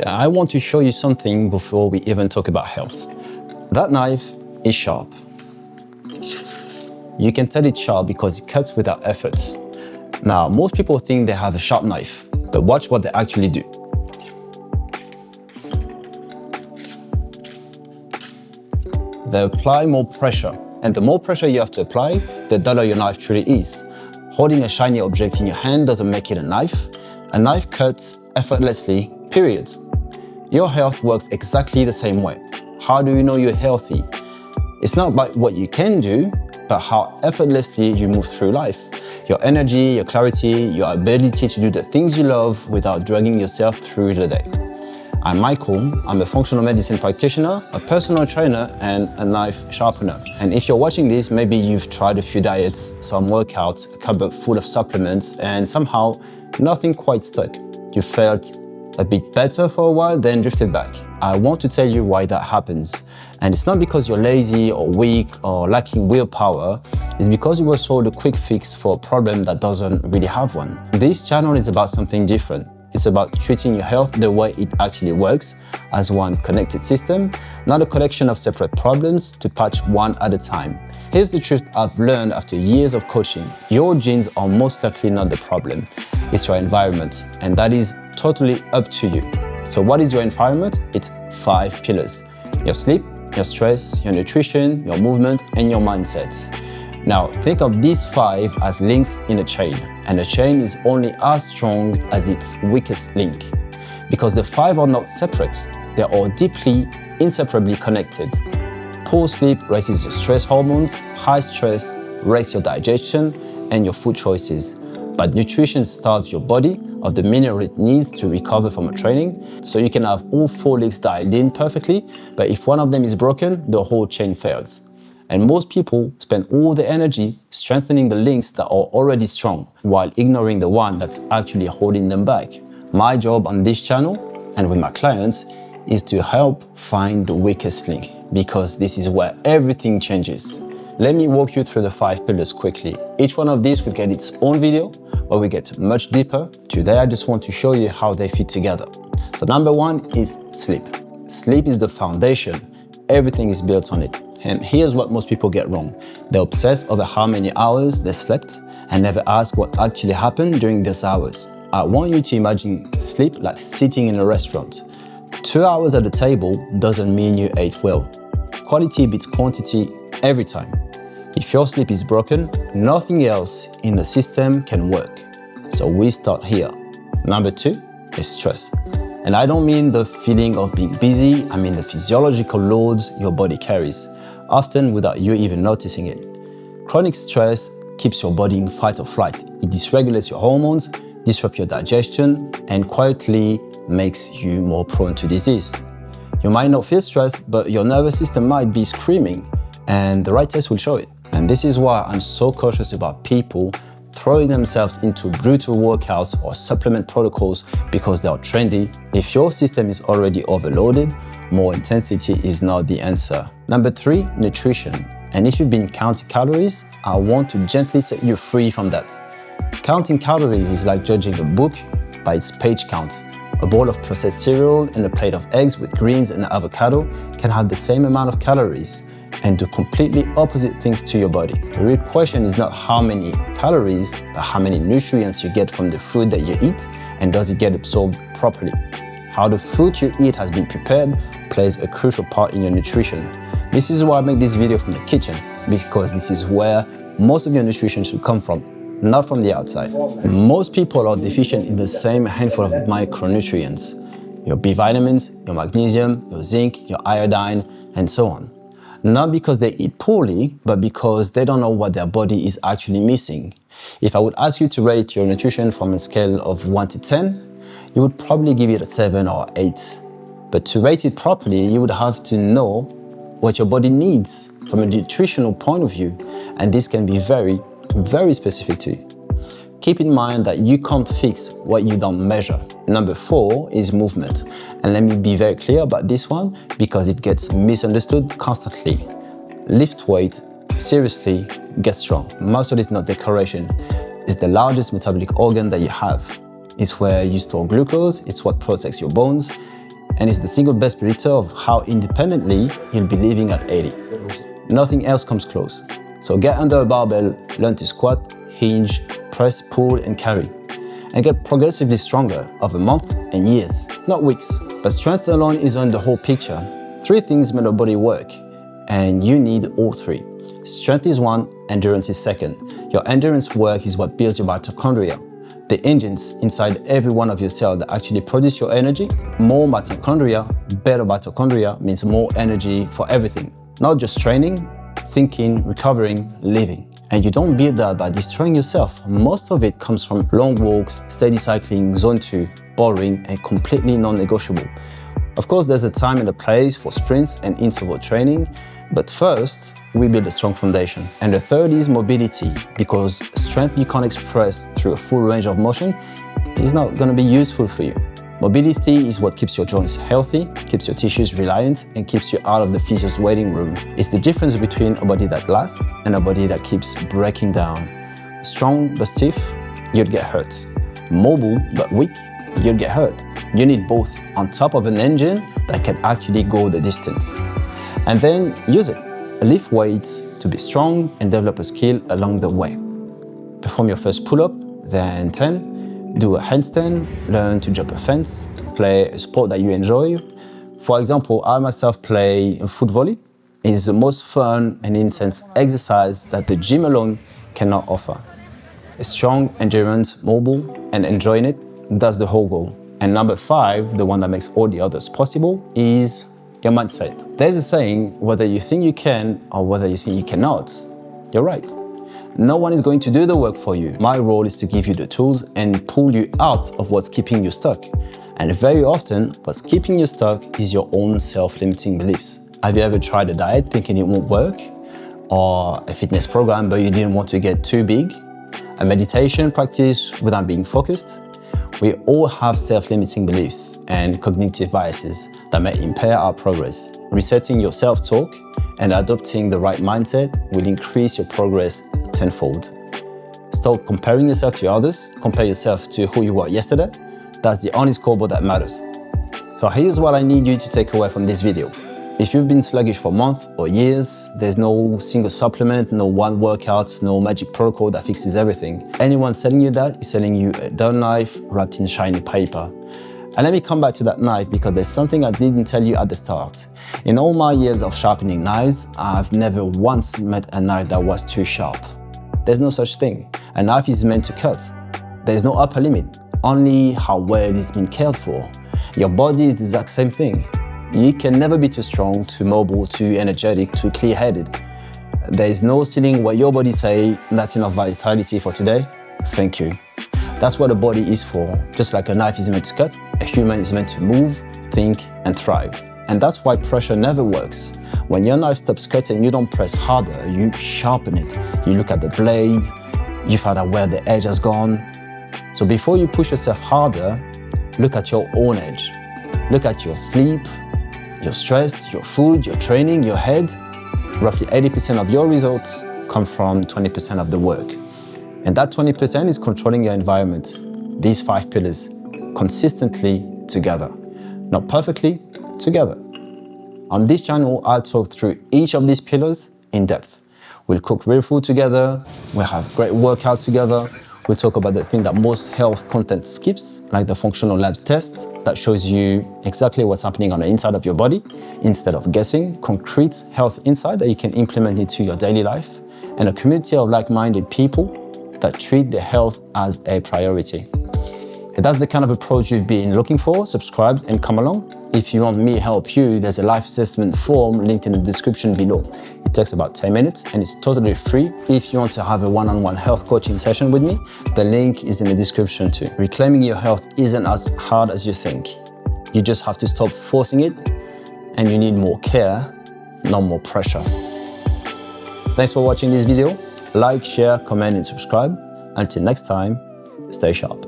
I want to show you something before we even talk about health. That knife is sharp. You can tell it's sharp because it cuts without effort. Now, most people think they have a sharp knife, but watch what they actually do. They apply more pressure, and the more pressure you have to apply, the duller your knife truly is. Holding a shiny object in your hand doesn't make it a knife. A knife cuts effortlessly, period. Your health works exactly the same way. How do you know you're healthy? It's not about what you can do, but how effortlessly you move through life. Your energy, your clarity, your ability to do the things you love without dragging yourself through the day. I'm Michael. I'm a functional medicine practitioner, a personal trainer, and a knife sharpener. And if you're watching this, maybe you've tried a few diets, some workouts, a cupboard full of supplements, and somehow nothing quite stuck. You felt a bit better for a while, then drifted back. I want to tell you why that happens. And it's not because you're lazy or weak or lacking willpower. It's because you were sold a quick fix for a problem that doesn't really have one. This channel is about something different. It's about treating your health the way it actually works, as one connected system, not a collection of separate problems to patch one at a time. Here's the truth I've learned after years of coaching. Your genes are most likely not the problem. It's your environment, and that is totally up to you. So what is your environment? It's 5 pillars. Your sleep, your stress, your nutrition, your movement, and your mindset. Now, think of these 5 as links in a chain, and a chain is only as strong as its weakest link. Because the 5 are not separate, they are all deeply, inseparably connected. Poor sleep raises your stress hormones, high stress wrecks your digestion and your food choices. Bad nutrition starves your body of the mineral it needs to recover from a training, so you can have all 4 links dialed in perfectly, but if one of them is broken, the whole chain fails. And most people spend all their energy strengthening the links that are already strong, while ignoring the one that's actually holding them back. My job on this channel, and with my clients, is to help find the weakest link, because this is where everything changes. Let me walk you through the 5 pillars quickly. Each one of these will get its own video, where we get much deeper. Today, I just want to show you how they fit together. So number 1 is sleep. Sleep is the foundation. Everything is built on it. And here's what most people get wrong. They obsess over how many hours they slept and never ask what actually happened during these hours. I want you to imagine sleep like sitting in a restaurant. 2 hours at the table doesn't mean you ate well. Quality beats quantity every time. If your sleep is broken, nothing else in the system can work. So we start here. Number 2 is stress. And I don't mean the feeling of being busy, I mean the physiological loads your body carries, often without you even noticing it. Chronic stress keeps your body in fight or flight. It dysregulates your hormones, disrupts your digestion, and quietly makes you more prone to disease. You might not feel stressed, but your nervous system might be screaming, and the right test will show it. And this is why I'm so cautious about people throwing themselves into brutal workouts or supplement protocols because they are trendy. If your system is already overloaded, more intensity is not the answer. Number 3, nutrition. And if you've been counting calories, I want to gently set you free from that. Counting calories is like judging a book by its page count. A bowl of processed cereal and a plate of eggs with greens and avocado can have the same amount of calories and do completely opposite things to your body. The real question is not how many calories, but how many nutrients you get from the food that you eat, and does it get absorbed properly. How the food you eat has been prepared plays a crucial part in your nutrition. This is why I make this video from the kitchen, because this is where most of your nutrition should come from, not from the outside. Most people are deficient in the same handful of micronutrients: your B vitamins, your magnesium, your zinc, your iodine, and so on. Not because they eat poorly, but because they don't know what their body is actually missing. If I would ask you to rate your nutrition from a scale of 1 to 10, you would probably give it a 7 or 8. But to rate it properly, you would have to know what your body needs from a nutritional point of view. And this can be very, very specific to you. Keep in mind that you can't fix what you don't measure. Number 4 is movement. And let me be very clear about this one because it gets misunderstood constantly. Lift weight, seriously, get strong. Muscle is not decoration. It's the largest metabolic organ that you have. It's where you store glucose, it's what protects your bones, and it's the single best predictor of how independently you'll be living at 80. Nothing else comes close. So get under a barbell, learn to squat, hinge, press, pull, and carry, and get progressively stronger over months and years, not weeks. But strength alone isn't the whole picture. 3 things make a body work, and you need all 3. Strength is 1, endurance is 2nd. Your endurance work is what builds your mitochondria, the engines inside every one of your cells that actually produce your energy. More mitochondria, better mitochondria means more energy for everything. Not just training, thinking, recovering, living. And you don't build that by destroying yourself. Most of it comes from long walks, steady cycling, zone 2, boring, and completely non-negotiable. Of course, there's a time and a place for sprints and interval training, but first, we build a strong foundation. And the third is mobility, because strength you can't express through a full range of motion is not going to be useful for you. Mobility is what keeps your joints healthy, keeps your tissues reliant, and keeps you out of the physio's waiting room. It's the difference between a body that lasts and a body that keeps breaking down. Strong but stiff, you'd get hurt. Mobile but weak, you'd get hurt. You need both on top of an engine that can actually go the distance. And then use it. Lift weights to be strong and develop a skill along the way. Perform your first pull-up, then 10. Do a handstand, learn to jump a fence, play a sport that you enjoy. For example, I myself play foot volley. It is the most fun and intense exercise that the gym alone cannot offer. A strong, endurance, mobile, and enjoying it, that's the whole goal. And number 5, the one that makes all the others possible, is your mindset. There's a saying, whether you think you can or whether you think you cannot, you're right. No one is going to do the work for you. My role is to give you the tools and pull you out of what's keeping you stuck. And very often, what's keeping you stuck is your own self-limiting beliefs. Have you ever tried a diet thinking it won't work? Or a fitness program but you didn't want to get too big? A meditation practice without being focused? We all have self-limiting beliefs and cognitive biases that may impair our progress. Resetting your self-talk and adopting the right mindset will increase your progress tenfold. Stop comparing yourself to others, compare yourself to who you were yesterday. That's the only scoreboard that matters. So here's what I need you to take away from this video. If you've been sluggish for months or years, there's no single supplement, no one workout, no magic protocol that fixes everything. Anyone selling you that is selling you a dull knife wrapped in shiny paper. And let me come back to that knife because there's something I didn't tell you at the start. In all my years of sharpening knives, I've never once met a knife that was too sharp. There's no such thing. A knife is meant to cut. There's no upper limit, only how well it's been cared for. Your body is the exact same thing. You can never be too strong, too mobile, too energetic, too clear-headed. There is no ceiling where your body say, that's enough vitality for today, thank you. That's what a body is for. Just like a knife is meant to cut, a human is meant to move, think, and thrive. And that's why pressure never works. When your knife stops cutting, you don't press harder, you sharpen it. You look at the blade, you find out where the edge has gone. So before you push yourself harder, look at your own edge. Look at your sleep, your stress, your food, your training, your head. Roughly 80% of your results come from 20% of the work. And that 20% is controlling your environment. These 5 pillars, consistently together. Not perfectly, together. On this channel, I'll talk through each of these pillars in depth. We'll cook real food together, we'll have great workout together, we'll talk about the thing that most health content skips, like the functional labs tests that shows you exactly what's happening on the inside of your body, instead of guessing, concrete health insight that you can implement into your daily life, and a community of like-minded people that treat their health as a priority. If that's the kind of approach you've been looking for, subscribe and come along. If you want me to help you, there's a life assessment form linked in the description below. It takes about 10 minutes and it's totally free. If you want to have a one-on-one health coaching session with me, the link is in the description too. Reclaiming your health isn't as hard as you think. You just have to stop forcing it, and you need more care, not more pressure. Thanks for watching this video. Like, share, comment, and subscribe. Until next time, stay sharp.